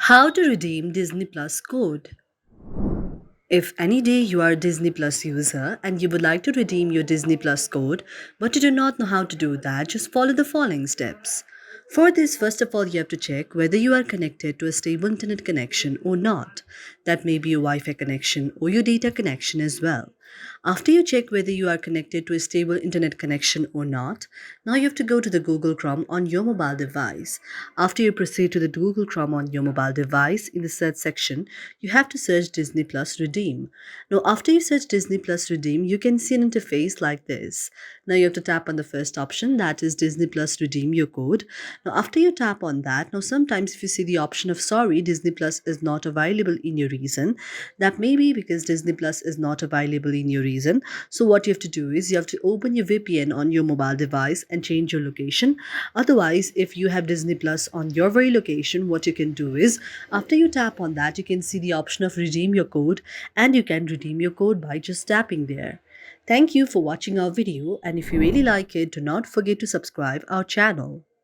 How to redeem Disney Plus code. If any day you are a Disney Plus user and you would like to redeem your Disney Plus code, but you do not know how to do that, just follow the following steps. For this, first of all, you have to check whether you are connected to a stable internet connection or not. That may be your Wi Fi connection or your data connection as well. After you check whether you are connected to a stable internet connection or not, now you have to go to the Google Chrome on your mobile device. After you proceed to the Google Chrome on your mobile device, in the search section, you have to search Disney Plus Redeem. Now, after you search Disney Plus Redeem, you can see an interface like this. Now, you have to tap on the first option, that is Disney Plus Redeem your code. Now, after you tap on that, now sometimes if you see the option of sorry, Disney Plus is not available in your region, that may be because Disney Plus is not available in your region. So, what you have to do is you have to open your VPN on your mobile device and change your location. Otherwise, if you have Disney Plus on your very location, what you can do is after you tap on that, you can see the option of redeem your code, and you can redeem your code by just tapping there. Thank you for watching our video, and if you really like it, do not forget to subscribe our channel.